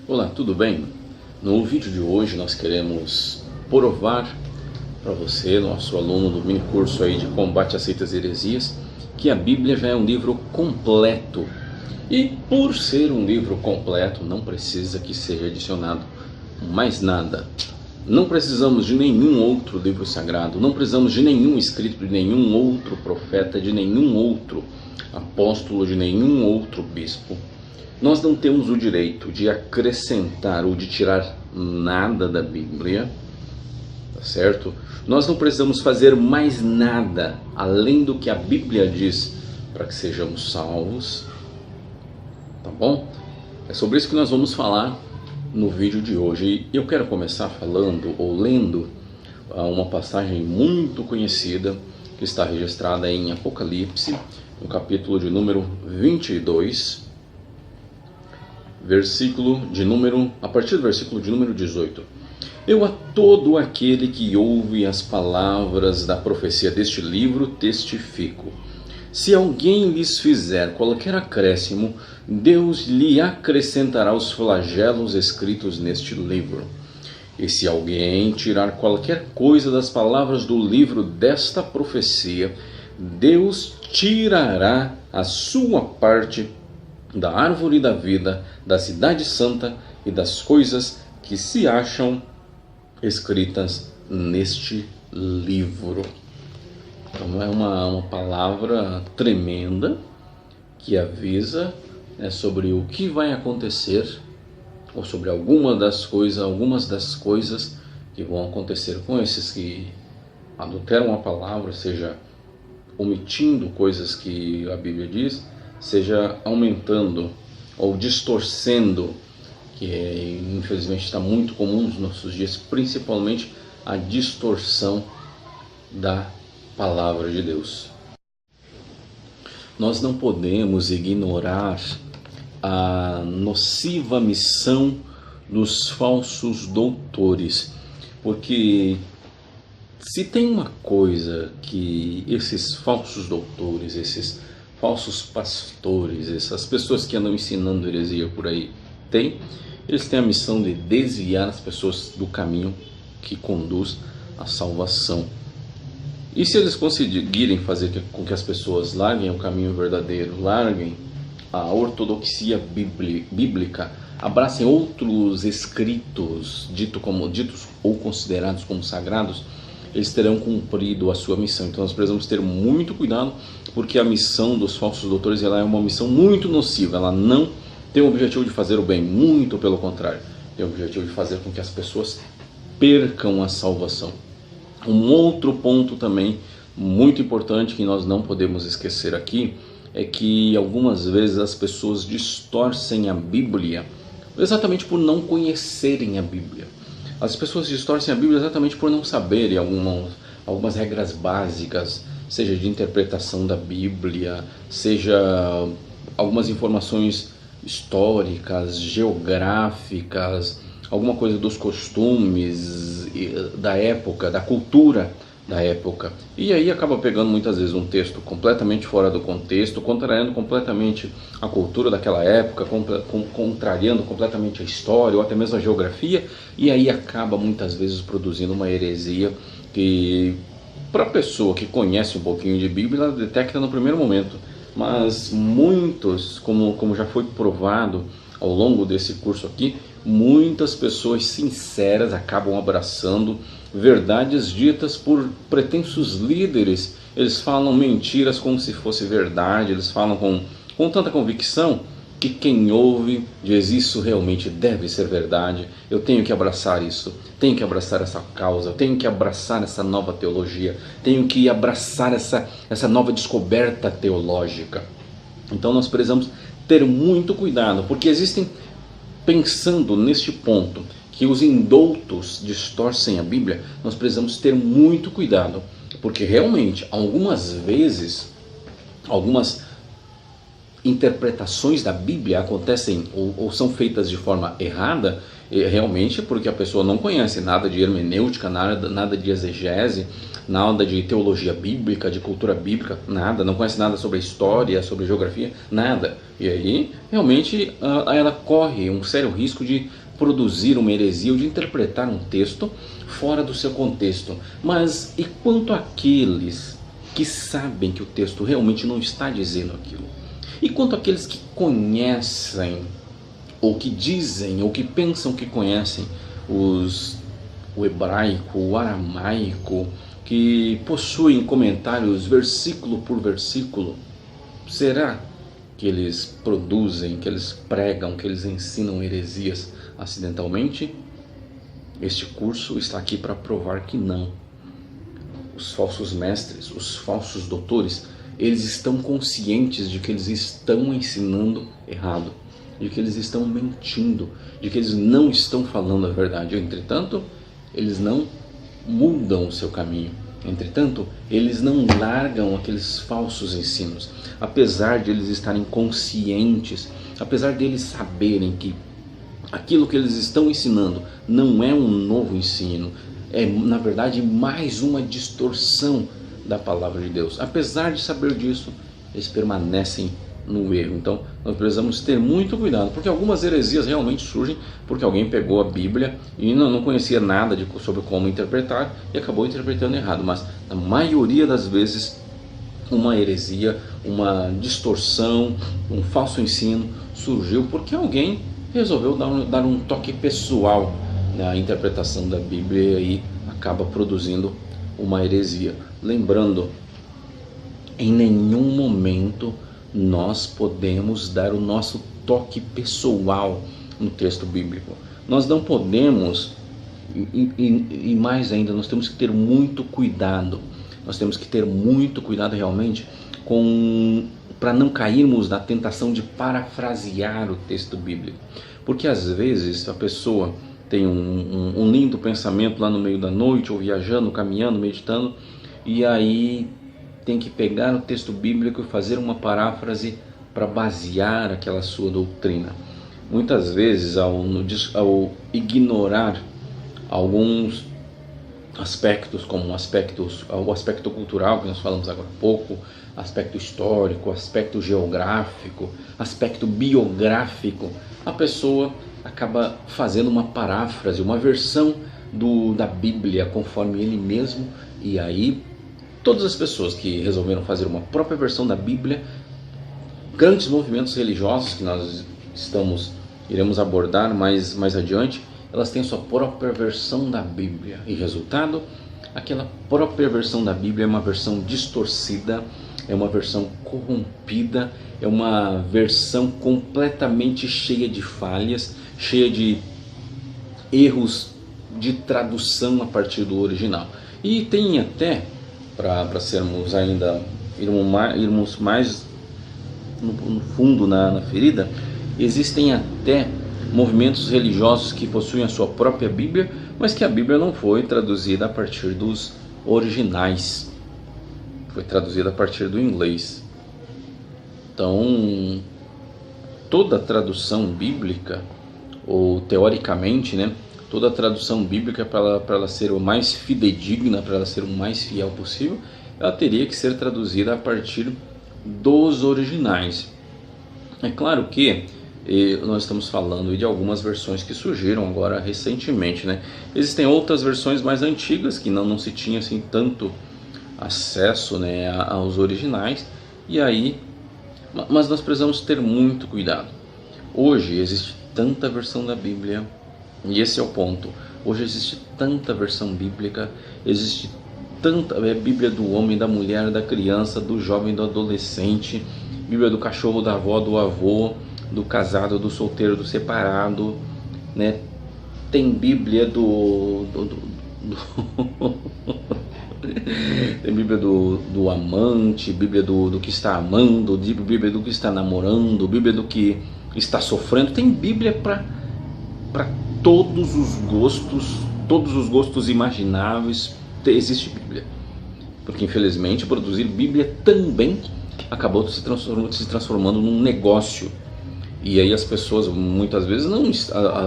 Olá, tudo bem? No vídeo de hoje nós queremos provar para você, nosso aluno do mini curso aí de combate a seitas e heresias, que a Bíblia já é um livro completo. E por ser um livro completo, não precisa que seja adicionado mais nada. Não precisamos de nenhum outro livro sagrado, não precisamos de nenhum escrito de nenhum outro profeta, de nenhum outro apóstolo, de nenhum outro bispo. Nós não temos o direito de acrescentar ou de tirar nada da Bíblia, tá certo? Nós não precisamos fazer mais nada além do que a Bíblia diz para que sejamos salvos, tá bom? É sobre isso que nós vamos falar no vídeo de hoje. E eu quero começar falando ou lendo uma passagem muito conhecida que está registrada em Apocalipse, no capítulo de número 22, a partir do versículo de número 18. Eu a todo aquele que ouve as palavras da profecia deste livro testifico. Se alguém lhes fizer qualquer acréscimo, Deus lhe acrescentará os flagelos escritos neste livro. E se alguém tirar qualquer coisa das palavras do livro desta profecia, Deus tirará a sua parte da árvore da vida, da cidade santa e das coisas que se acham escritas neste livro. Então é uma palavra tremenda que avisa, né, sobre o que vai acontecer, ou sobre algumas das coisas que vão acontecer com esses que adulteram a palavra, seja omitindo coisas que a Bíblia diz, seja aumentando ou distorcendo, que infelizmente está muito comum nos nossos dias, principalmente a distorção da palavra de Deus. Nós não podemos ignorar a nociva missão dos falsos doutores, porque se tem uma coisa que esses falsos doutores, esses falsos pastores, essas pessoas que andam ensinando heresia por aí, eles têm a missão de desviar as pessoas do caminho que conduz à salvação. E se eles conseguirem fazer com que as pessoas larguem o caminho verdadeiro, larguem a ortodoxia bíblica, abracem outros escritos ditos ou considerados como sagrados, eles terão cumprido a sua missão. Então nós precisamos ter muito cuidado, porque a missão dos falsos doutores ela é uma missão muito nociva. Ela não tem o objetivo de fazer o bem, muito pelo contrário, tem o objetivo de fazer com que as pessoas percam a salvação. Um outro ponto também muito importante que nós não podemos esquecer aqui é que algumas vezes as pessoas distorcem a Bíblia exatamente por não conhecerem a Bíblia. As pessoas distorcem a Bíblia exatamente por não saberem algumas regras básicas, seja de interpretação da Bíblia, seja algumas informações históricas, geográficas, alguma coisa dos costumes da época, da cultura da época. E aí acaba pegando muitas vezes um texto completamente fora do contexto, contrariando completamente a cultura daquela época, contrariando completamente a história ou até mesmo a geografia, e aí acaba muitas vezes produzindo uma heresia que, para a pessoa que conhece um pouquinho de Bíblia, ela detecta no primeiro momento. Mas muitos, como já foi provado ao longo desse curso aqui, muitas pessoas sinceras acabam abraçando verdades ditas por pretensos líderes. Eles falam mentiras como se fosse verdade, eles falam com tanta convicção que quem ouve diz: isso realmente deve ser verdade, eu tenho que abraçar isso, tenho que abraçar essa causa, tenho que abraçar essa nova teologia, tenho que abraçar essa nova descoberta teológica. Então nós precisamos ter muito cuidado, porque existem, pensando neste ponto, que os indoutos distorcem a Bíblia, nós precisamos ter muito cuidado, porque realmente algumas vezes, algumas interpretações da Bíblia acontecem ou são feitas de forma errada, realmente porque a pessoa não conhece nada de hermenêutica, nada de exegese, nada de teologia bíblica, de cultura bíblica, nada, não conhece nada sobre a história, sobre geografia, nada. E aí, realmente, ela corre um sério risco de produzir uma heresia ou de interpretar um texto fora do seu contexto. Mas e quanto àqueles que sabem que o texto realmente não está dizendo aquilo? E quanto àqueles que conhecem, ou que dizem, ou que pensam que conhecem o hebraico, o aramaico, que possuem comentários versículo por versículo? Será que eles produzem, que eles pregam, que eles ensinam heresias acidentalmente? Este curso está aqui para provar que não. Os falsos mestres, os falsos doutores, eles estão conscientes de que eles estão ensinando errado, de que eles estão mentindo, de que eles não estão falando a verdade. Entretanto, eles não mudam o seu caminho. Entretanto, eles não largam aqueles falsos ensinos. Apesar de eles estarem conscientes, apesar de eles saberem que aquilo que eles estão ensinando não é um novo ensino, é na verdade mais uma distorção da palavra de Deus. Apesar de saber disso, eles permanecem no erro. Então nós precisamos ter muito cuidado, porque algumas heresias realmente surgem porque alguém pegou a Bíblia e não conhecia nada sobre como interpretar e acabou interpretando errado. Mas na maioria das vezes uma heresia, uma distorção, um falso ensino surgiu porque alguém resolveu dar um toque pessoal na interpretação da Bíblia e acaba produzindo uma heresia. Lembrando, em nenhum momento nós podemos dar o nosso toque pessoal no texto bíblico. Nós não podemos, e mais ainda, nós temos que ter muito cuidado. Nós temos que ter muito cuidado realmente para não cairmos na tentação de parafrasear o texto bíblico. Porque às vezes a pessoa tem um lindo pensamento lá no meio da noite, ou viajando, caminhando, meditando, e aí tem que pegar o texto bíblico e fazer uma paráfrase para basear aquela sua doutrina. Muitas vezes, ao ignorar alguns aspectos, como o aspecto cultural que nós falamos agora há pouco, aspecto histórico, aspecto geográfico, aspecto biográfico, a pessoa acaba fazendo uma paráfrase, uma versão da Bíblia conforme ele mesmo, e aí todas as pessoas que resolveram fazer uma própria versão da Bíblia, grandes movimentos religiosos que nós iremos abordar mais adiante, elas têm a sua própria versão da Bíblia, e resultado, aquela própria versão da Bíblia é uma versão distorcida, é uma versão corrompida, é uma versão completamente cheia de falhas, cheia de erros de tradução a partir do original. E tem até, para sermos ainda, irmos mais no fundo na ferida, existem até movimentos religiosos que possuem a sua própria Bíblia, mas que a Bíblia não foi traduzida a partir dos originais, foi traduzida a partir do inglês. Então, toda tradução bíblica, ou teoricamente, toda tradução bíblica, para ela ser o mais fidedigna, para ela ser o mais fiel possível, ela teria que ser traduzida a partir dos originais. É claro que nós estamos falando de algumas versões que surgiram agora recentemente, Existem outras versões mais antigas que não se tinha assim tanto acesso, aos originais, e aí, mas nós precisamos ter muito cuidado. Hoje existe tanta versão da Bíblia, e esse é o ponto. Hoje existe tanta versão bíblica, existe tanta Bíblia do homem, da mulher, da criança, do jovem, do adolescente, Bíblia do cachorro, da avó, do avô, do casado, do solteiro, do separado, Tem Bíblia tem Bíblia do amante, Bíblia do que está amando, Bíblia do que está namorando, Bíblia do que está sofrendo. Tem Bíblia para todos os gostos imagináveis. Existe Bíblia, porque infelizmente produzir Bíblia também acabou se transformando num negócio. E aí as pessoas muitas vezes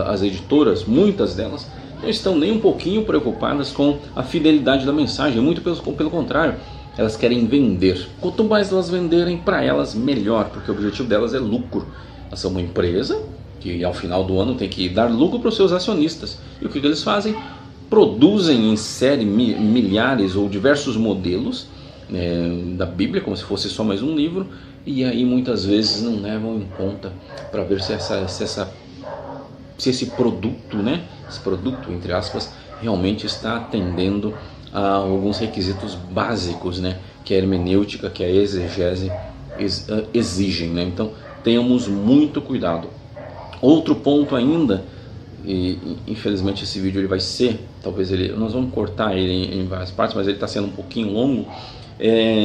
as editoras, muitas delas não estão nem um pouquinho preocupadas com a fidelidade da mensagem, muito pelo contrário, elas querem vender. Quanto mais elas venderem, para elas melhor, porque o objetivo delas é lucro. Elas são uma empresa que ao final do ano tem que dar lucro para os seus acionistas. E o que eles fazem? Produzem em série milhares ou diversos modelos da Bíblia, como se fosse só mais um livro, e aí muitas vezes não levam em conta para ver se esse produto, esse produto, entre aspas, realmente está atendendo a alguns requisitos básicos, que a hermenêutica, que a exegese exigem. Então tenhamos muito cuidado. Outro ponto ainda, e infelizmente esse vídeo ele vai ser, nós vamos cortar ele em várias partes, mas ele está sendo um pouquinho longo.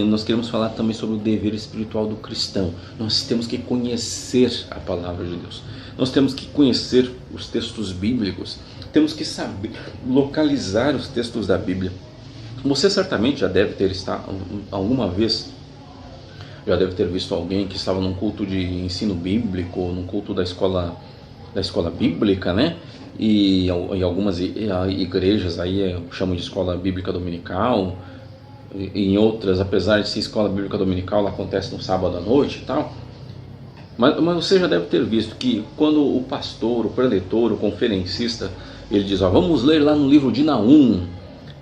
Nós queremos falar também sobre o dever espiritual do cristão. Nós temos que conhecer a palavra de Deus, nós temos que conhecer os textos bíblicos, temos que saber localizar os textos da Bíblia. Você certamente já deve ter estado alguma vez, já deve ter visto alguém que estava num culto de ensino bíblico, num culto da escola bíblica, e algumas igrejas aí chamam de escola bíblica dominical. Em outras, apesar de ser escola bíblica dominical, ela acontece no sábado à noite e tal. Mas você já deve ter visto que quando o pastor, o preletor, o conferencista, ele diz, vamos ler lá no livro de Naum,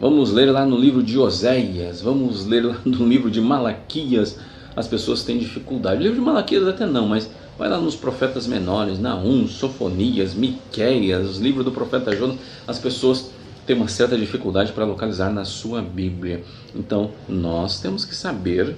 vamos ler lá no livro de Oséias, vamos ler lá no livro de Malaquias, as pessoas têm dificuldade. O livro de Malaquias até não, mas vai lá nos profetas menores, Naum, Sofonias, Miqueias, livro do profeta Jonas, as pessoas tem uma certa dificuldade para localizar na sua Bíblia. Então nós temos que saber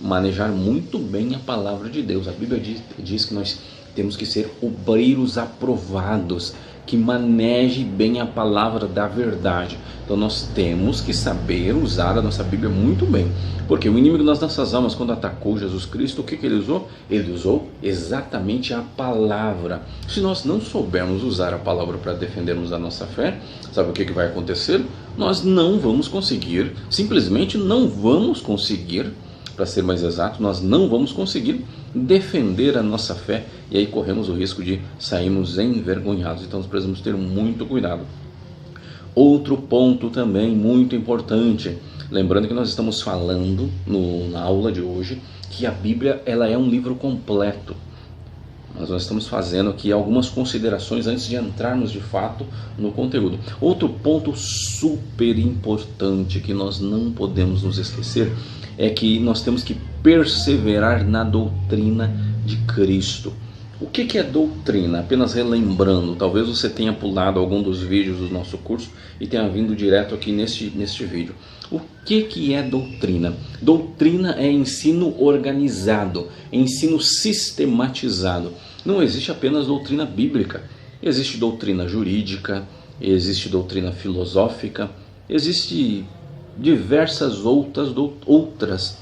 manejar muito bem a palavra de Deus. A Bíblia diz que nós temos que ser obreiros aprovados, que maneje bem a palavra da verdade. Então nós temos que saber usar a nossa Bíblia muito bem, porque o inimigo das nossas almas, quando atacou Jesus Cristo, o que ele usou? Ele usou exatamente a palavra. Se nós não soubermos usar a palavra para defendermos a nossa fé, sabe o que vai acontecer? Nós não vamos conseguir, simplesmente não vamos conseguir, para ser mais exato, nós não vamos conseguir defender a nossa fé, e aí corremos o risco de sairmos envergonhados. Então nós precisamos ter muito cuidado. Outro ponto também muito importante, lembrando que nós estamos falando na aula de hoje que a Bíblia ela é um livro completo. Mas nós estamos fazendo aqui algumas considerações antes de entrarmos de fato no conteúdo. Outro ponto super importante que nós não podemos nos esquecer é que nós temos que perseverar na doutrina de Cristo. O que é doutrina? Apenas relembrando, talvez você tenha pulado algum dos vídeos do nosso curso e tenha vindo direto aqui neste vídeo. O que é doutrina? Doutrina é ensino organizado, ensino sistematizado. Não existe apenas doutrina bíblica, existe doutrina jurídica, existe doutrina filosófica, existe diversas outras doutrinas,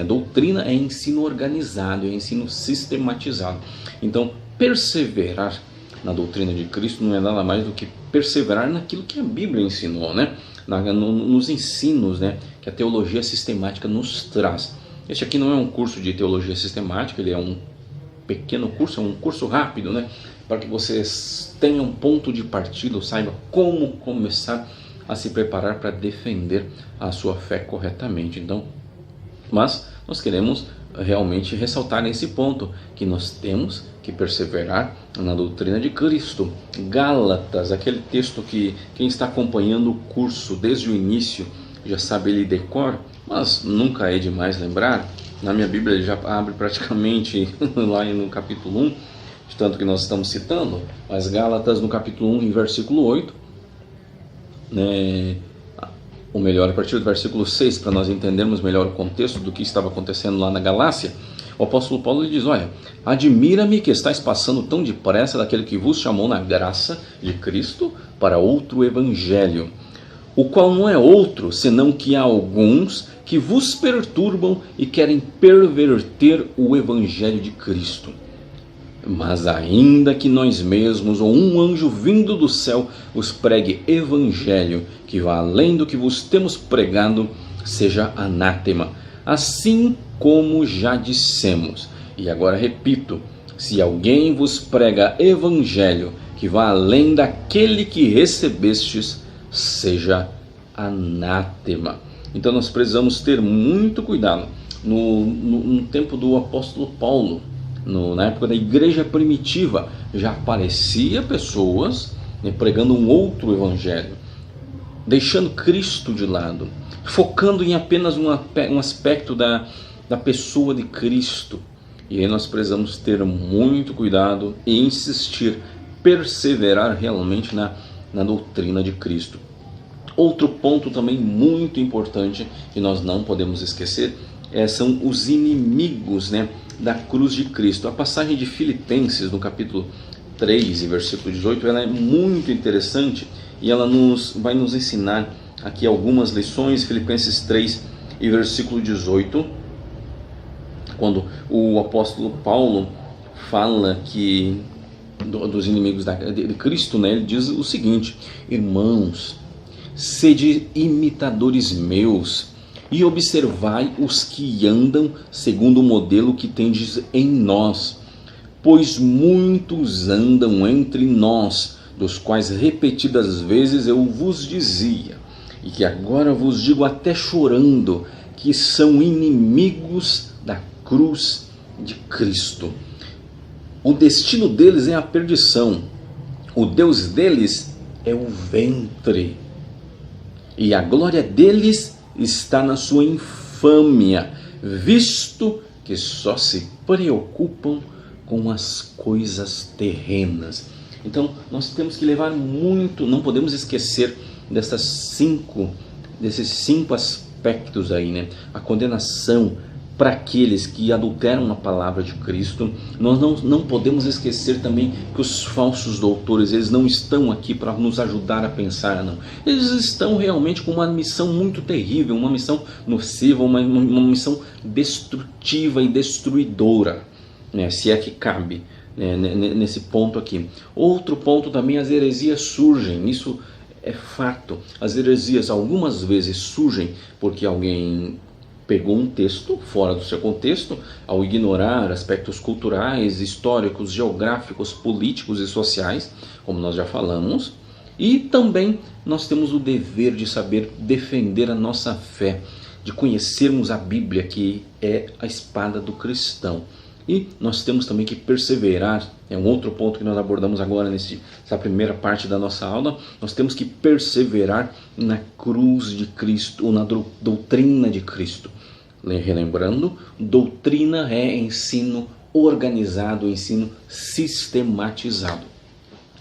Doutrina é ensino organizado, é ensino sistematizado. Então, perseverar na doutrina de Cristo não é nada mais do que perseverar naquilo que a Bíblia ensinou, nos ensinos, que a teologia sistemática nos traz. Este aqui não é um curso de teologia sistemática, ele é um pequeno curso, é um curso rápido, para que vocês tenham um ponto de partida, saiba como começar a se preparar para defender a sua fé corretamente. Então, mas nós queremos realmente ressaltar nesse ponto que nós temos que perseverar na doutrina de Cristo. Gálatas, aquele texto que quem está acompanhando o curso desde o início já sabe ele de cor, mas nunca é demais lembrar. Na minha Bíblia ele já abre praticamente lá no capítulo 1, de tanto que nós estamos citando, mas Gálatas no capítulo 1, em versículo 8, ou melhor, a partir do versículo 6, para nós entendermos melhor o contexto do que estava acontecendo lá na Galácia, o apóstolo Paulo lhe diz, olha, admira-me que estáis passando tão depressa daquele que vos chamou na graça de Cristo para outro evangelho, o qual não é outro, senão que há alguns que vos perturbam e querem perverter o evangelho de Cristo. Mas ainda que nós mesmos ou um anjo vindo do céu vos pregue evangelho que vá além do que vos temos pregado, seja anátema. Assim como já dissemos, e agora repito, se alguém vos prega evangelho que vá além daquele que recebestes seja anátema. Então nós precisamos ter muito cuidado. No tempo do apóstolo Paulo, na época da igreja primitiva, já aparecia pessoas, né, pregando um outro evangelho, deixando Cristo de lado, focando em apenas um aspecto da pessoa de Cristo. E aí nós precisamos ter muito cuidado e insistir, perseverar realmente na doutrina de Cristo. Outro ponto também muito importante que nós não podemos esquecer são os inimigos, né, da cruz de Cristo. A passagem de Filipenses, no capítulo 3, versículo 18, ela é muito interessante e ela vai nos ensinar aqui algumas lições. Filipenses 3 e versículo 18, quando o apóstolo Paulo fala que dos inimigos de Cristo, né, ele diz o seguinte: irmãos, sede imitadores meus e observai os que andam segundo o modelo que tendes em nós, pois muitos andam entre nós, dos quais repetidas vezes eu vos dizia, e que agora vos digo até chorando, que são inimigos da cruz de Cristo. O destino deles é a perdição, o Deus deles é o ventre, e a glória deles está na sua infâmia, visto que só se preocupam com as coisas terrenas. Então nós temos que levar muito, não podemos esquecer desses cinco aspectos aí, né? A condenação para aqueles que adulteram a palavra de Cristo. Nós não podemos esquecer também que os falsos doutores, eles não estão aqui para nos ajudar a pensar, não. Eles estão realmente com uma missão muito terrível, uma missão nociva, uma missão destrutiva e destruidora, né? Se é que cabe, né, nesse ponto aqui. Outro ponto também, as heresias surgem, isso é fato. As heresias algumas vezes surgem porque alguém pegou um texto fora do seu contexto, ao ignorar aspectos culturais, históricos, geográficos, políticos e sociais, como nós já falamos. E também nós temos o dever de saber defender a nossa fé, de conhecermos a Bíblia, que é a espada do cristão. E nós temos também que perseverar, é um outro ponto que nós abordamos agora nessa primeira parte da nossa aula. Nós temos que perseverar na cruz de Cristo, ou na doutrina de Cristo. Relembrando, doutrina é ensino organizado, ensino sistematizado.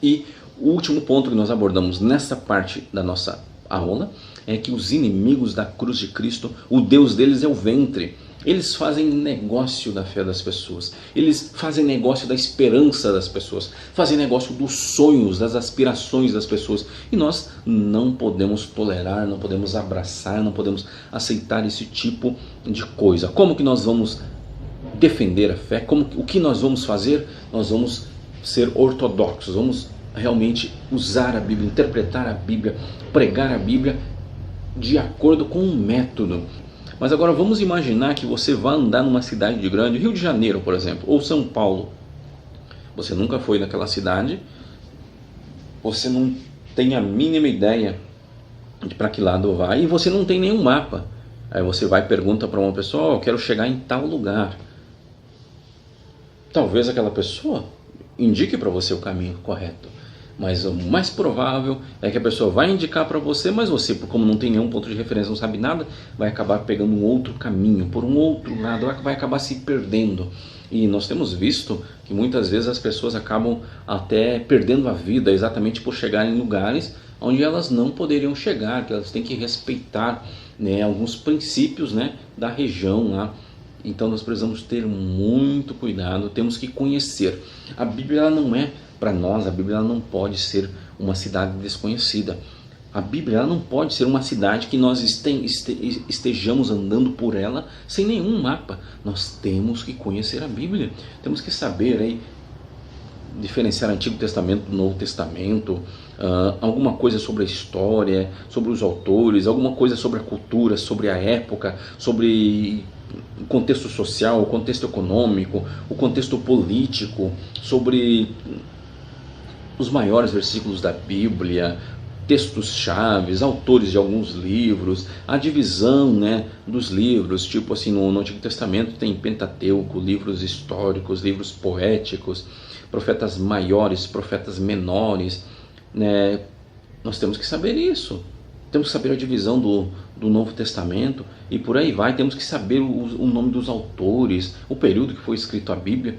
E o último ponto que nós abordamos nessa parte da nossa aula é que os inimigos da cruz de Cristo, o Deus deles é o ventre. Eles fazem negócio da fé das pessoas, eles fazem negócio da esperança das pessoas, fazem negócio dos sonhos, das aspirações das pessoas. E nós não podemos tolerar, não podemos abraçar, não podemos aceitar esse tipo de coisa. Como que nós vamos defender a fé? O que nós vamos fazer? Nós vamos ser ortodoxos, vamos realmente usar a Bíblia, interpretar a Bíblia, pregar a Bíblia de acordo com um método. Mas agora vamos imaginar que você vai andar numa cidade grande, Rio de Janeiro, por exemplo, ou São Paulo. Você nunca foi naquela cidade, você não tem a mínima ideia de para que lado vai e você não tem nenhum mapa. Aí você vai e pergunta para uma pessoa: eu quero chegar em tal lugar. Talvez aquela pessoa indique para você o caminho correto, mas o mais provável é que a pessoa vai indicar para você, mas você, como não tem nenhum ponto de referência, não sabe nada, vai acabar pegando um outro caminho, por um outro lado, vai acabar se perdendo. E nós temos visto que muitas vezes as pessoas acabam até perdendo a vida exatamente por chegar em lugares onde elas não poderiam chegar, que elas têm que respeitar, né, alguns princípios, né, da região lá. Então nós precisamos ter muito cuidado, temos que conhecer. A Bíblia ela não é para nós, a Bíblia ela não pode ser uma cidade desconhecida. A Bíblia ela não pode ser uma cidade que nós estejamos andando por ela sem nenhum mapa. Nós temos que conhecer a Bíblia, temos que saber aí diferenciar Antigo Testamento do Novo Testamento, alguma coisa sobre a história, sobre os autores, alguma coisa sobre a cultura, sobre a época, sobre o contexto social, o contexto econômico, o contexto político, sobre os maiores versículos da Bíblia, textos chaves, autores de alguns livros, a divisão, né, dos livros, tipo assim, no Antigo Testamento tem Pentateuco, livros históricos, livros poéticos, profetas maiores, profetas menores, né? Nós temos que saber isso, temos que saber a divisão do Novo Testamento e por aí vai, temos que saber o nome dos autores, o período que foi escrito a Bíblia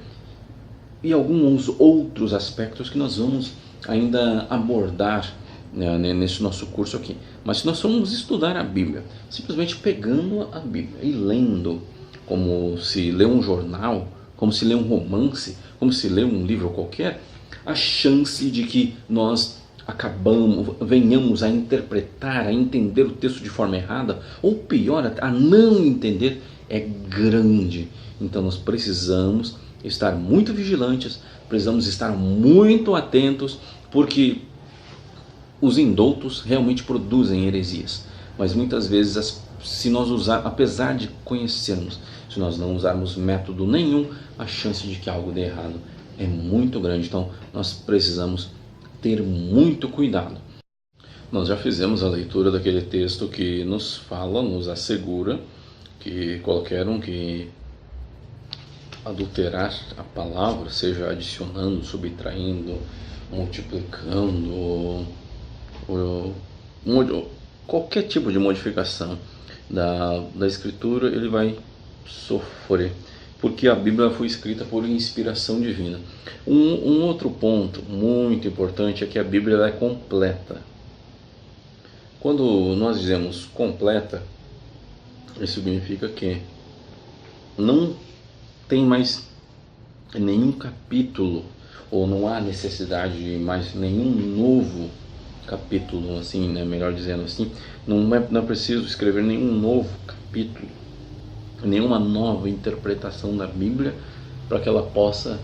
e alguns outros aspectos que nós vamos ainda abordar, né, nesse nosso curso aqui. Mas se nós formos estudar a Bíblia, simplesmente pegando a Bíblia e lendo, como se lê um jornal, como se lê um romance, como se lê um livro qualquer, a chance de que nós venhamos a interpretar, a entender o texto de forma errada, ou pior, a não entender, é grande. Então nós precisamos estar muito vigilantes, precisamos estar muito atentos, porque os indoutos realmente produzem heresias, mas muitas vezes, se nós usarmos, apesar de conhecermos, se nós não usarmos método nenhum, a chance de que algo dê errado é muito grande. Então nós precisamos ter muito cuidado. Nós já fizemos a leitura daquele texto que nos fala, nos assegura que qualquer um que adulterar a palavra, seja adicionando, subtraindo, multiplicando, qualquer tipo de modificação da escritura, ele vai sofrer, porque a Bíblia foi escrita por inspiração divina. Um outro ponto muito importante é que a Bíblia é completa. Quando nós dizemos completa, isso significa que não tem mais nenhum capítulo, ou não há necessidade de mais nenhum novo capítulo, assim, né? Melhor dizendo assim, não é preciso escrever nenhum novo capítulo, nenhuma nova interpretação da Bíblia para que ela possa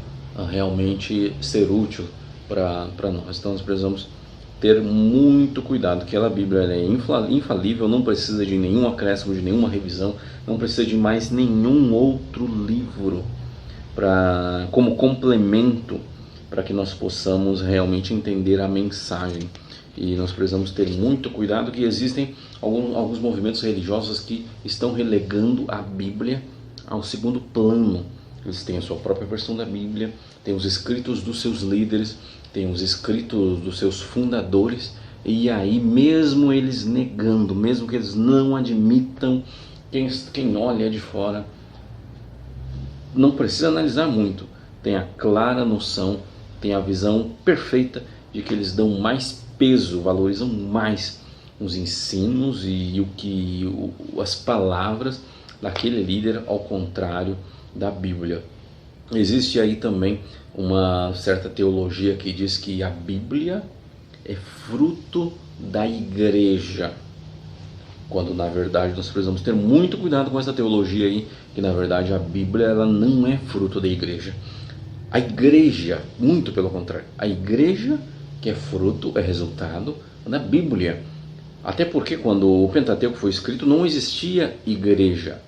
realmente ser útil para nós. Então nós precisamos ter muito cuidado, que a Bíblia é infalível, não precisa de nenhum acréscimo, de nenhuma revisão, não precisa de mais nenhum outro livro como complemento para que nós possamos realmente entender a mensagem. E nós precisamos ter muito cuidado, que existem alguns movimentos religiosos que estão relegando a Bíblia ao segundo plano. Eles têm a sua própria versão da Bíblia, têm os escritos dos seus líderes, têm os escritos dos seus fundadores, e aí mesmo eles negando, mesmo que eles não admitam, quem olha de fora não precisa analisar muito, tem a clara noção, tem a visão perfeita de que eles dão mais peso, valorizam mais os ensinos e as palavras daquele líder, ao contrário da Bíblia. Existe aí também uma certa teologia que diz que a Bíblia é fruto da igreja, quando na verdade nós precisamos ter muito cuidado com essa teologia aí, que na verdade a Bíblia ela não é fruto da igreja. A igreja, muito pelo contrário, a igreja que é fruto, é resultado da Bíblia. Até porque quando o Pentateuco foi escrito não existia igreja.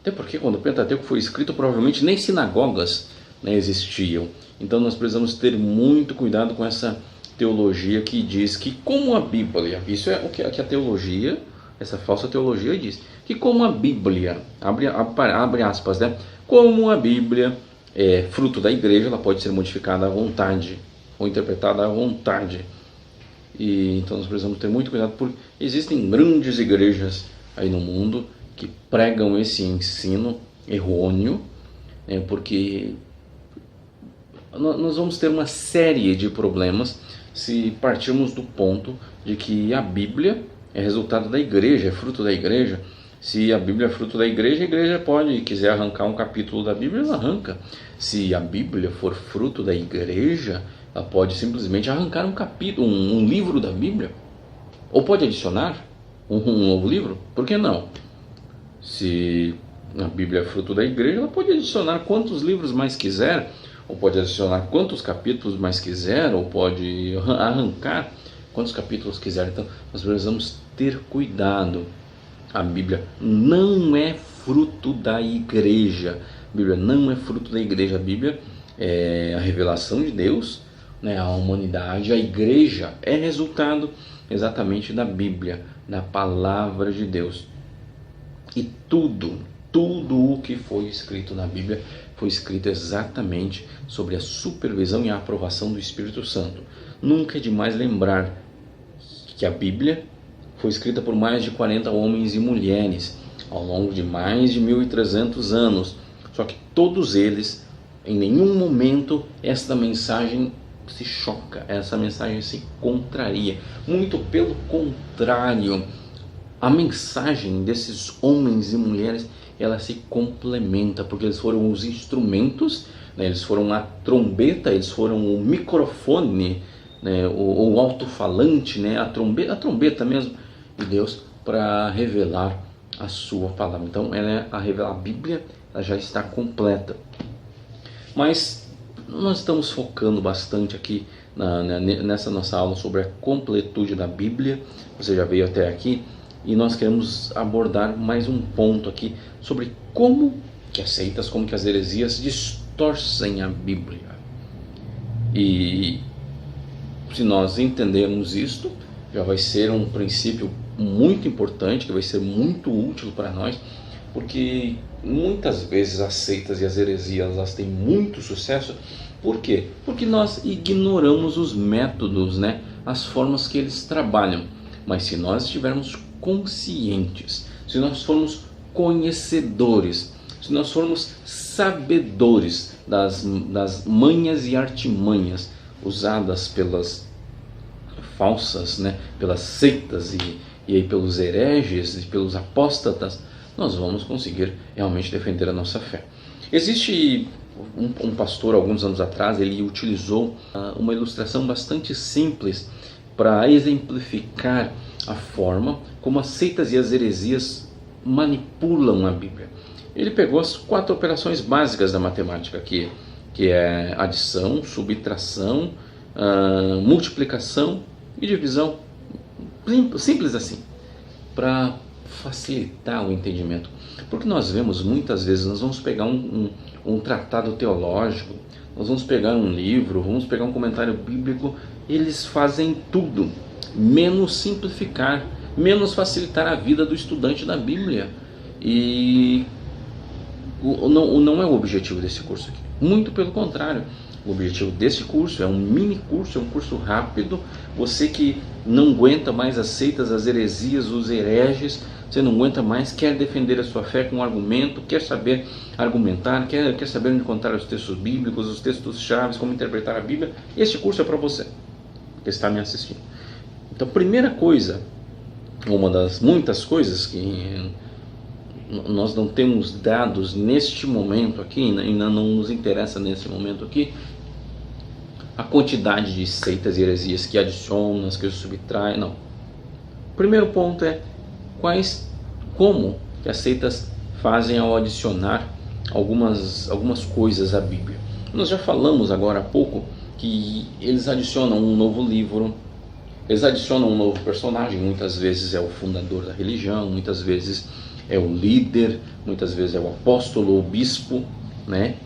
Até porque quando o Pentateuco foi escrito provavelmente nem sinagogas, né, existiam. Então nós precisamos ter muito cuidado com essa teologia que diz que como a Bíblia, isso é o que a teologia, essa falsa teologia diz, que como a Bíblia, abre aspas, né, como a Bíblia é fruto da igreja, ela pode ser modificada à vontade, ou interpretada à vontade. E então nós precisamos ter muito cuidado, porque existem grandes igrejas aí no mundo que pregam esse ensino errôneo, né, porque nós vamos ter uma série de problemas se partirmos do ponto de que a Bíblia é resultado da igreja, é fruto da igreja. Se a Bíblia é fruto da igreja, a igreja pode, quiser arrancar um capítulo da Bíblia, ela arranca. Se a Bíblia for fruto da igreja, ela pode simplesmente arrancar um capítulo, um livro da Bíblia, ou pode adicionar um novo livro. Por que não? Se a Bíblia é fruto da igreja, ela pode adicionar quantos livros mais quiser, ou pode adicionar quantos capítulos mais quiser, ou pode arrancar quantos capítulos quiser. Então nós precisamos ter cuidado. A Bíblia não é fruto da igreja. A Bíblia não é fruto da igreja. A Bíblia é a revelação de Deus, né, a humanidade, a igreja, é resultado exatamente da Bíblia, da palavra de Deus. E tudo o que foi escrito na Bíblia foi escrito exatamente sobre a supervisão e a aprovação do Espírito Santo. Nunca é demais lembrar que a Bíblia foi escrita por mais de 40 homens e mulheres ao longo de mais de 1.300 anos. Só que todos eles, em nenhum momento, esta mensagem se choca, essa mensagem se contraria. Muito pelo contrário, a mensagem desses homens e mulheres, ela se complementa, porque eles foram os instrumentos, né? Eles foram a trombeta, eles foram o microfone, né? o alto-falante, né? a trombeta mesmo de Deus para revelar a sua palavra. Então a Bíblia ela já está completa. Mas nós estamos focando bastante aqui nessa nossa aula sobre a completude da Bíblia. Você já veio até aqui e nós queremos abordar mais um ponto aqui sobre como que as seitas, como que as heresias distorcem a Bíblia. E se nós entendermos isto, já vai ser um princípio muito importante, que vai ser muito útil para nós, porque muitas vezes as seitas e as heresias elas têm muito sucesso. Por quê? Porque nós ignoramos os métodos, né? As formas que eles trabalham. Mas se nós estivermos conscientes, se nós formos conhecedores, se nós formos sabedores das manhas e artimanhas usadas pelas falsas, né, pelas seitas e aí pelos hereges e pelos apóstatas, nós vamos conseguir realmente defender a nossa fé. Existe um pastor, alguns anos atrás, ele utilizou uma ilustração bastante simples para exemplificar a forma como as seitas e as heresias manipulam a Bíblia. Ele pegou as 4 operações básicas da matemática, que é adição, subtração, multiplicação e divisão. Simples assim, para facilitar o entendimento. Porque nós vemos muitas vezes, nós vamos pegar um tratado teológico, nós vamos pegar um livro, vamos pegar um comentário bíblico, eles fazem tudo, menos simplificar, menos facilitar a vida do estudante da Bíblia. E não é o objetivo desse curso aqui. Muito pelo contrário. O objetivo desse curso é um mini curso, é um curso rápido. Você que não aguenta mais as seitas, as heresias, os hereges, você não aguenta mais, quer defender a sua fé com argumento, quer saber argumentar, quer saber onde encontrar os textos bíblicos, os textos chaves, como interpretar a Bíblia, este curso é para você, que está me assistindo. Então, primeira coisa, uma das muitas coisas que nós não temos dados neste momento aqui, ainda não nos interessa nesse momento aqui, a quantidade de seitas e heresias que adicionam, que subtraem, não. O primeiro ponto é como que as seitas fazem ao adicionar algumas coisas à Bíblia. Nós já falamos agora há pouco que eles adicionam um novo livro, eles adicionam um novo personagem, muitas vezes é o fundador da religião, muitas vezes é o líder, muitas vezes é o apóstolo ou bispo, né?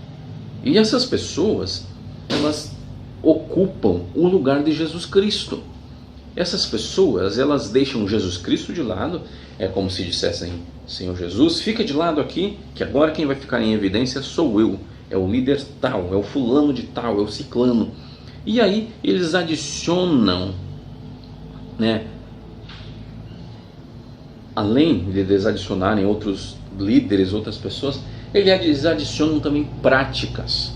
E essas pessoas, elas ocupam o lugar de Jesus Cristo. Essas pessoas, elas deixam Jesus Cristo de lado, é como se dissessem: Senhor Jesus, fica de lado aqui, que agora quem vai ficar em evidência sou eu, é o líder tal, é o fulano de tal, é o ciclano. E aí eles adicionam, né, além de eles adicionarem outros líderes, outras pessoas, eles adicionam também práticas.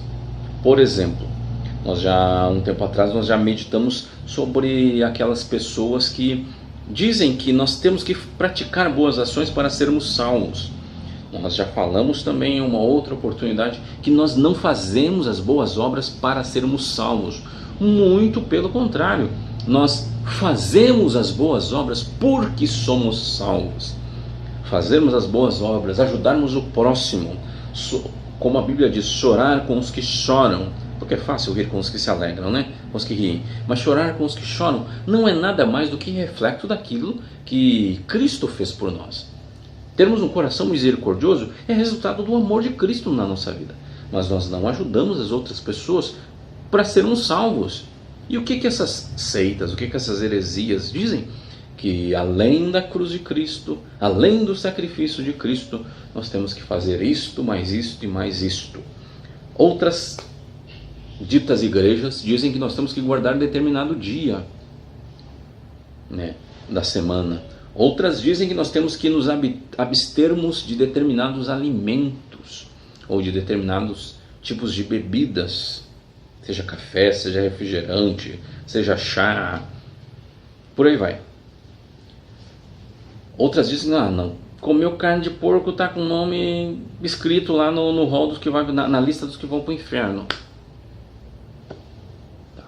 Por exemplo, um tempo atrás nós já meditamos sobre aquelas pessoas que dizem que nós temos que praticar boas ações para sermos salvos. Nós já falamos também em uma outra oportunidade que nós não fazemos as boas obras para sermos salvos. Muito pelo contrário, nós fazemos as boas obras porque somos salvos. Fazermos as boas obras, ajudarmos o próximo, como a Bíblia diz, chorar com os que choram, porque é fácil rir com os que se alegram, né? Com os que riem. Mas chorar com os que choram não é nada mais do que reflexo daquilo que Cristo fez por nós. Termos um coração misericordioso é resultado do amor de Cristo na nossa vida. Mas nós não ajudamos as outras pessoas para sermos salvos. E o que que essas seitas, o que que essas heresias dizem? Que além da cruz de Cristo, além do sacrifício de Cristo, nós temos que fazer isto, mais isto e mais isto. Outras ditas igrejas dizem que nós temos que guardar determinado dia, né, da semana. Outras dizem que nós temos que nos abstermos de determinados alimentos ou de determinados tipos de bebidas, seja café, seja refrigerante, seja chá, por aí vai. Outras dizem, não, comeu carne de porco está com o nome escrito lá no rol dos que vai, na lista dos que vão para o inferno. Tá.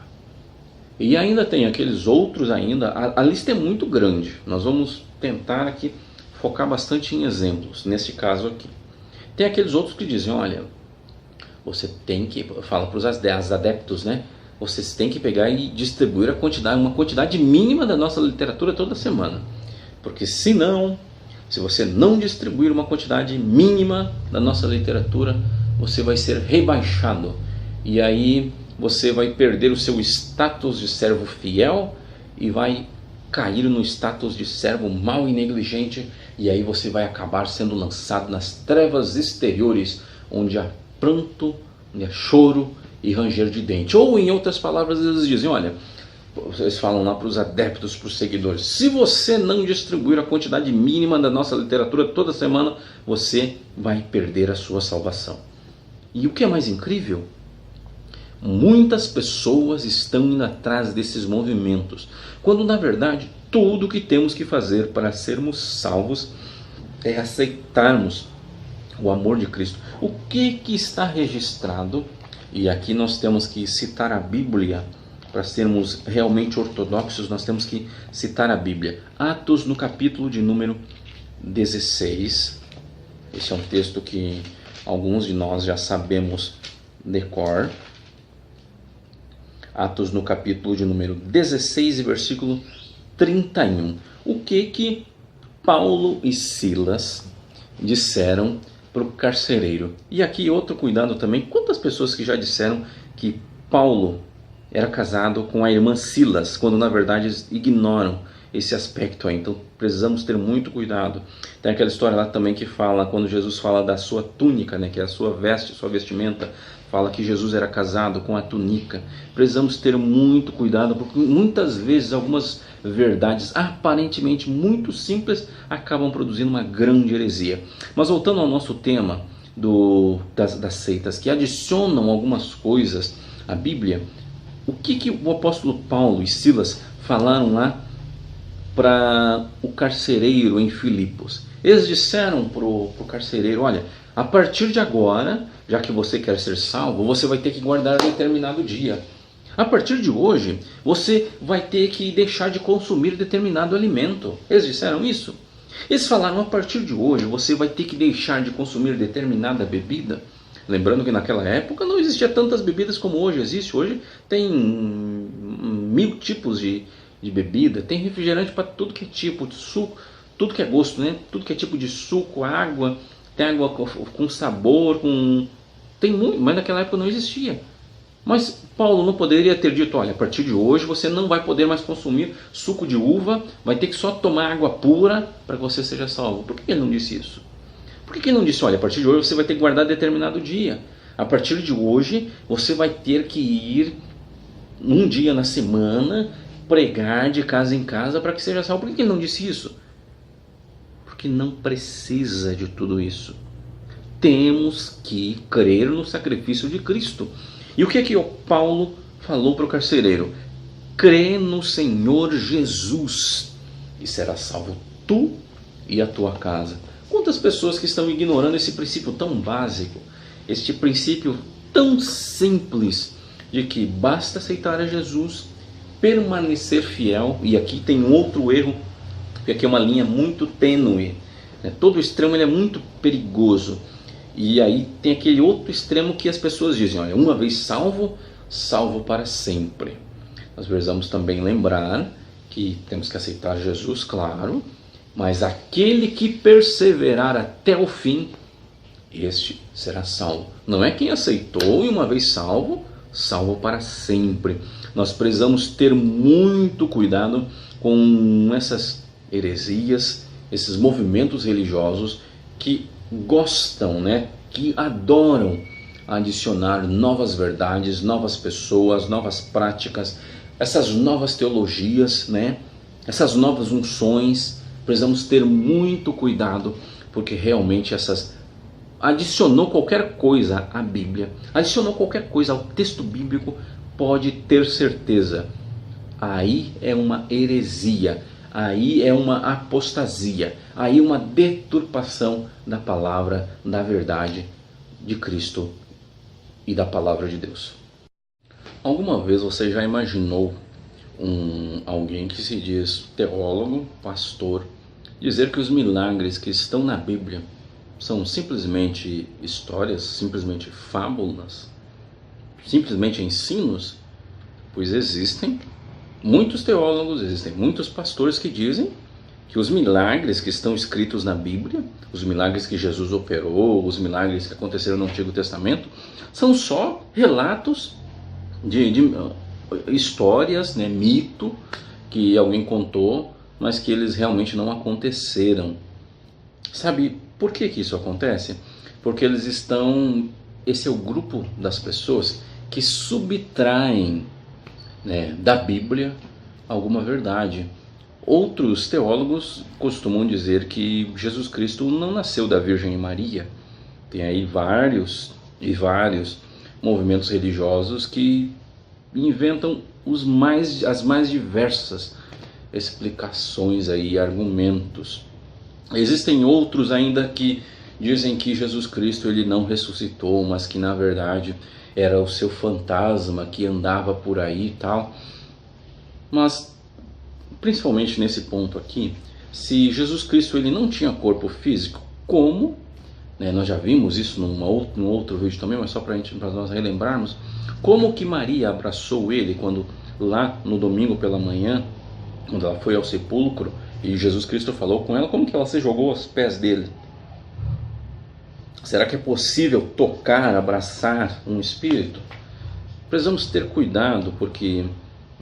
E ainda tem aqueles outros ainda, a lista é muito grande, nós vamos tentar aqui focar bastante em exemplos, nesse caso aqui. Tem aqueles outros que dizem, olha, você tem que, fala para os adeptos, né? Vocês têm que pegar e distribuir uma quantidade mínima da nossa literatura toda semana. Porque se você não distribuir uma quantidade mínima da nossa literatura, você vai ser rebaixado. E aí você vai perder o seu status de servo fiel e vai cair no status de servo mau e negligente. E aí você vai acabar sendo lançado nas trevas exteriores, onde há pranto, onde há choro e ranger de dente. Ou em outras palavras, eles dizem, olha, eles falam lá para os adeptos, para os seguidores, se você não distribuir a quantidade mínima da nossa literatura toda semana, você vai perder a sua salvação. E o que é mais incrível? Muitas pessoas estão indo atrás desses movimentos, quando na verdade tudo o que temos que fazer para sermos salvos é aceitarmos o amor de Cristo. O que está registrado, e aqui nós temos que citar a Bíblia. Para sermos realmente ortodoxos, nós temos que citar a Bíblia. Atos, no capítulo de número 16. Esse é um texto que alguns de nós já sabemos de cor. Atos, no capítulo de número 16, versículo 31. O que Paulo e Silas disseram para o carcereiro? E aqui outro cuidado também. Quantas pessoas que já disseram que Paulo era casado com a irmã Silas, quando na verdade eles ignoram esse aspecto aí. Então precisamos ter muito cuidado. Tem aquela história lá também que fala, quando Jesus fala da sua túnica, né, que é a sua veste, sua vestimenta, fala que Jesus era casado com a túnica. Precisamos ter muito cuidado, porque muitas vezes algumas verdades aparentemente muito simples acabam produzindo uma grande heresia. Mas voltando ao nosso tema das seitas que adicionam algumas coisas à Bíblia, o que o apóstolo Paulo e Silas falaram lá para o carcereiro em Filipos? Eles disseram para o carcereiro, olha, a partir de agora, já que você quer ser salvo, você vai ter que guardar determinado dia. A partir de hoje, você vai ter que deixar de consumir determinado alimento. Eles disseram isso? Eles falaram, a partir de hoje, você vai ter que deixar de consumir determinada bebida. Lembrando que naquela época não existia tantas bebidas como hoje existe. Hoje tem 1000 tipos de bebida, tem refrigerante para tudo que é tipo de suco, tudo que é gosto, né? Tudo que é tipo de suco, água, tem água com sabor, tem muito, mas naquela época não existia. Mas Paulo não poderia ter dito, olha, a partir de hoje você não vai poder mais consumir suco de uva, vai ter que só tomar água pura para que você seja salvo. Por que ele não disse isso? Por que ele não disse, olha, a partir de hoje você vai ter que guardar determinado dia? A partir de hoje você vai ter que ir um dia na semana, pregar de casa em casa para que seja salvo. Por que ele não disse isso? Porque não precisa de tudo isso. Temos que crer no sacrifício de Cristo. E o que o Paulo falou para o carcereiro? Crê no Senhor Jesus e serás salvo tu e a tua casa. Quantas pessoas que estão ignorando esse princípio tão básico, este princípio tão simples de que basta aceitar a Jesus, permanecer fiel, e aqui tem um outro erro, porque aqui é uma linha muito tênue, né? Todo extremo ele é muito perigoso, e aí tem aquele outro extremo que as pessoas dizem, olha, uma vez salvo, salvo para sempre. Nós precisamos também lembrar que temos que aceitar Jesus, claro, mas aquele que perseverar até o fim, este será salvo. Não é quem aceitou e uma vez salvo, salvo para sempre. Nós precisamos ter muito cuidado com essas heresias, esses movimentos religiosos que gostam, né, que adoram adicionar novas verdades, novas pessoas, novas práticas, essas novas teologias, né, essas novas unções. Precisamos ter muito cuidado, porque realmente adicionou qualquer coisa à Bíblia, adicionou qualquer coisa ao texto bíblico, pode ter certeza, aí é uma heresia, aí é uma apostasia, aí é uma deturpação da palavra, da verdade de Cristo e da palavra de Deus. Alguma vez você já imaginou alguém que se diz teólogo, pastor, dizer que os milagres que estão na Bíblia são simplesmente histórias, simplesmente fábulas, simplesmente ensinos? Pois existem muitos teólogos, existem muitos pastores que dizem que os milagres que estão escritos na Bíblia, os milagres que Jesus operou, os milagres que aconteceram no Antigo Testamento, são só relatos de histórias, né, mito que alguém contou, mas que eles realmente não aconteceram. Sabe por que isso acontece? Porque esse é o grupo das pessoas que subtraem, né, da Bíblia alguma verdade. Outros teólogos costumam dizer que Jesus Cristo não nasceu da Virgem Maria. Tem aí vários movimentos religiosos que inventam as mais diversas explicações aí, argumentos. Existem outros ainda que dizem que Jesus Cristo ele não ressuscitou, mas que na verdade era o seu fantasma que andava por aí e tal. Mas principalmente nesse ponto aqui, se Jesus Cristo ele não tinha corpo físico, como, né, nós já vimos isso num outro vídeo também, mas só para nós relembrarmos, como que Maria abraçou ele quando lá no domingo pela manhã, quando ela foi ao sepulcro e Jesus Cristo falou com ela, como que ela se jogou aos pés dele? Será que é possível tocar, abraçar um espírito? Precisamos ter cuidado, porque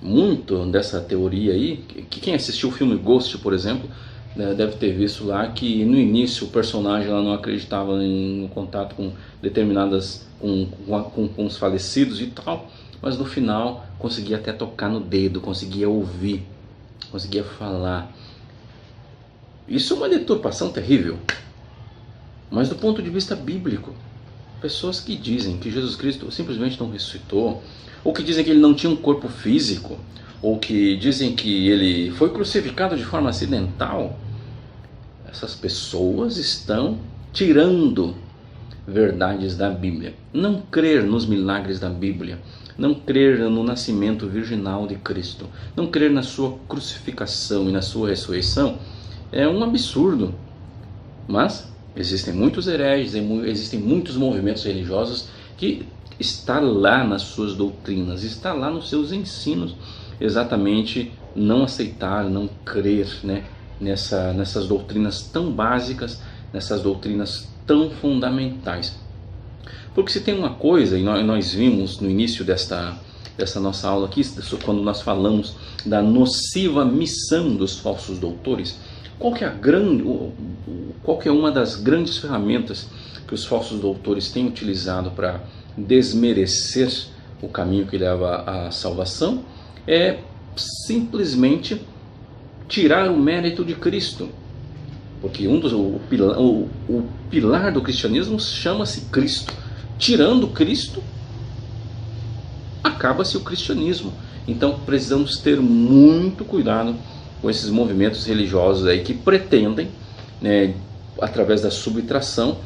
muito dessa teoria aí, que quem assistiu o filme Ghost, por exemplo, né, deve ter visto lá que no início o personagem ela não acreditava no contato com determinadas, com os falecidos e tal, mas no final conseguia até tocar no dedo, conseguia ouvir, conseguia falar. Isso é uma deturpação terrível. Mas do ponto de vista bíblico, pessoas que dizem que Jesus Cristo simplesmente não ressuscitou, ou que dizem que ele não tinha um corpo físico, ou que dizem que ele foi crucificado de forma acidental, essas pessoas estão tirando verdades da Bíblia. Não crer nos milagres da Bíblia, não crer no nascimento virginal de Cristo, não crer na sua crucificação e na sua ressurreição é um absurdo. Mas existem muitos hereges, existem muitos movimentos religiosos que está lá nas suas doutrinas, está lá nos seus ensinos, exatamente não aceitar, não crer, né, nessas doutrinas tão básicas, nessas doutrinas tão fundamentais. Porque se tem uma coisa, e nós vimos no início dessa nossa aula aqui, quando nós falamos da nociva missão dos falsos doutores, qual que é uma das grandes ferramentas que os falsos doutores têm utilizado para desmerecer o caminho que leva à salvação? É simplesmente tirar o mérito de Cristo. Porque o pilar do cristianismo chama-se Cristo. Tirando Cristo, acaba-se o cristianismo. Então precisamos ter muito cuidado com esses movimentos religiosos aí que pretendem, né, através da subtração,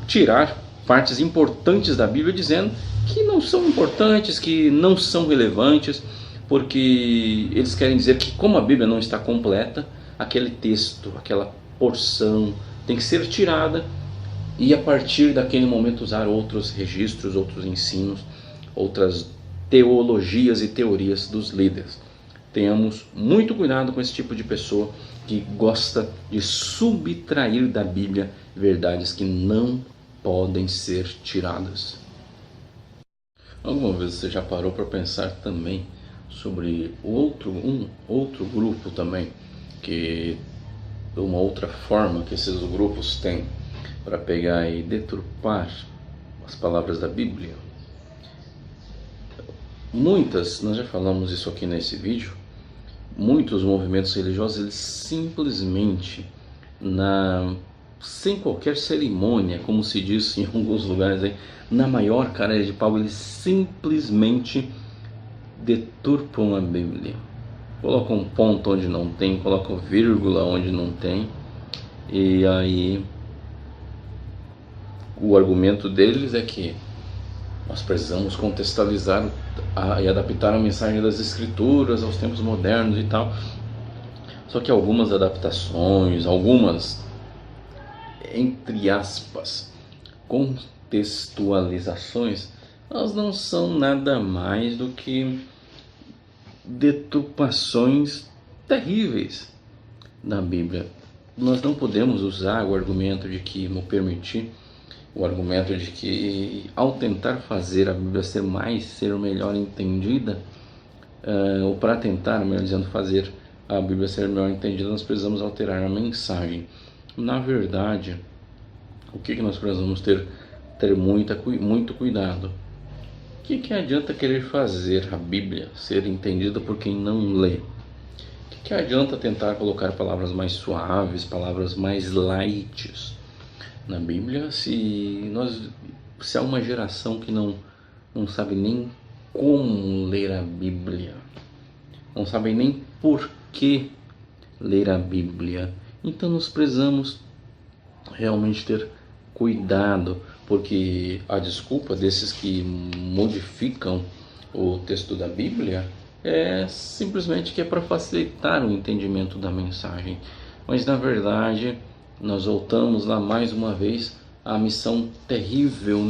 tirar partes importantes da Bíblia, dizendo que não são importantes, que não são relevantes, porque eles querem dizer que como a Bíblia não está completa, aquele texto, aquela porção tem que ser tirada e a partir daquele momento usar outros registros, outros ensinos, outras teologias e teorias dos líderes. Tenhamos muito cuidado com esse tipo de pessoa que gosta de subtrair da Bíblia verdades que não podem ser tiradas. Alguma vez você já parou para pensar também sobre um outro grupo também, que uma outra forma que esses grupos têm para pegar e deturpar as palavras da Bíblia? Nós já falamos isso aqui nesse vídeo, muitos movimentos religiosos, eles simplesmente, sem qualquer cerimônia, como se diz em alguns lugares aí, na maior cara de pau, eles simplesmente deturpam a Bíblia. Colocam um ponto onde não tem, colocam vírgula onde não tem, e aí o argumento deles é que nós precisamos contextualizar e adaptar a mensagem das Escrituras aos tempos modernos e tal. Só que algumas adaptações, algumas, entre aspas, contextualizações, elas não são nada mais do que deturpações terríveis da Bíblia. Nós não podemos usar o argumento de que, o argumento de que ao tentar fazer a Bíblia ser melhor entendida, ou para tentar, melhor dizendo, fazer a Bíblia ser melhor entendida, nós precisamos alterar a mensagem. Na verdade, o que nós precisamos ter muito cuidado? O que adianta querer fazer a Bíblia ser entendida por quem não lê? O que adianta tentar colocar palavras mais suaves, palavras mais light na Bíblia, se há uma geração que não sabe nem como ler a Bíblia, não sabe nem por que ler a Bíblia? Então nós precisamos realmente ter cuidado, porque a desculpa desses que modificam o texto da Bíblia é simplesmente que é para facilitar o entendimento da mensagem. Mas na verdade nós voltamos lá mais uma vez à missão terrível,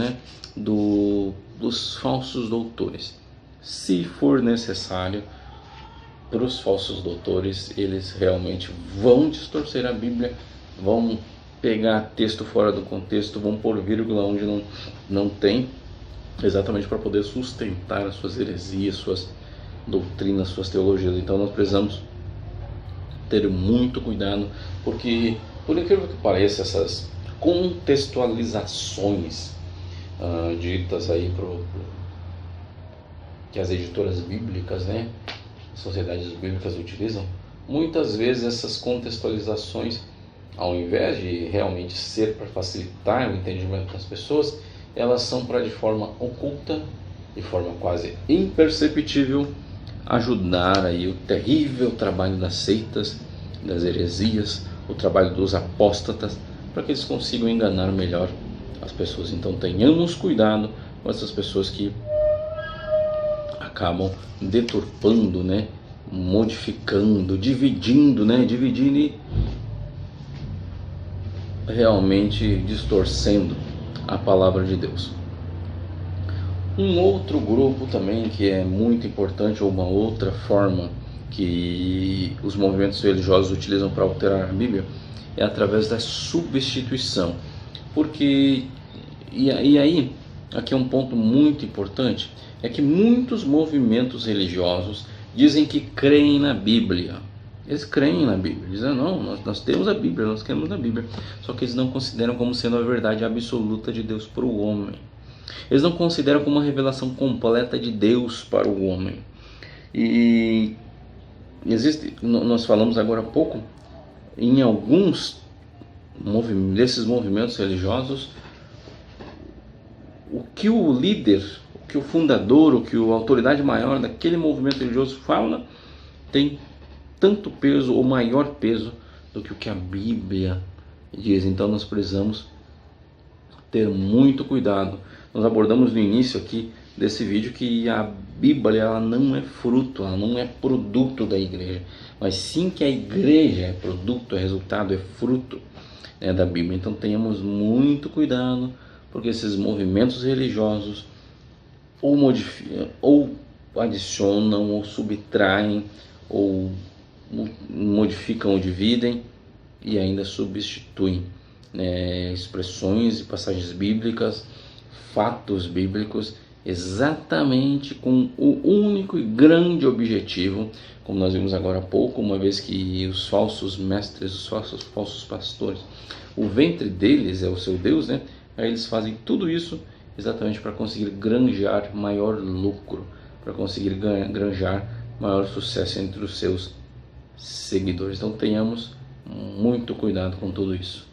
dos falsos doutores. Se for necessário, para os falsos doutores, eles realmente vão distorcer a Bíblia, vão pegar texto fora do contexto, vão pôr vírgula onde não tem, exatamente para poder sustentar as suas heresias, suas doutrinas, suas teologias. Então nós precisamos ter muito cuidado, porque, por incrível que pareça, essas contextualizações ditas aí que as editoras bíblicas, sociedades bíblicas utilizam, muitas vezes essas contextualizações, ao invés de realmente ser para facilitar o entendimento das pessoas, elas são para, de forma oculta, de forma quase imperceptível, ajudar aí o terrível trabalho das seitas, das heresias, o trabalho dos apóstatas, para que eles consigam enganar melhor as pessoas. Então tenhamos cuidado com essas pessoas que acabam deturpando, modificando, dividindo e realmente distorcendo a palavra de Deus. Um outro grupo também que é muito importante, ou uma outra forma que os movimentos religiosos utilizam para alterar a Bíblia, é através da substituição. Porque, e aí, aqui é um ponto muito importante, é que muitos movimentos religiosos dizem que creem na Bíblia. Eles creem na Bíblia, dizem, não, nós temos a Bíblia, nós cremos na Bíblia. Só que eles não consideram como sendo a verdade absoluta de Deus para o homem. Eles não consideram como uma revelação completa de Deus para o homem. E nós falamos agora há pouco, em alguns desses movimentos religiosos, o que o líder, o que o fundador, o que a autoridade maior daquele movimento religioso fala, tem tanto peso ou maior peso do que o que a Bíblia diz. Então nós precisamos ter muito cuidado. Nós abordamos no início aqui desse vídeo que a Bíblia, ela não é fruto, ela não é produto da igreja, mas sim que a igreja é produto, é resultado, é fruto da Bíblia. Então tenhamos muito cuidado, porque esses movimentos religiosos ou modificam, ou adicionam, ou subtraem, ou modificam ou dividem e ainda substituem expressões e passagens bíblicas, fatos bíblicos, exatamente com o único e grande objetivo, como nós vimos agora há pouco, uma vez que os falsos mestres, os falsos pastores, o ventre deles é o seu Deus, né? Aí eles fazem tudo isso exatamente para conseguir granjear maior lucro, para conseguir granjear maior sucesso entre os seus seguidores. Então tenhamos muito cuidado com tudo isso.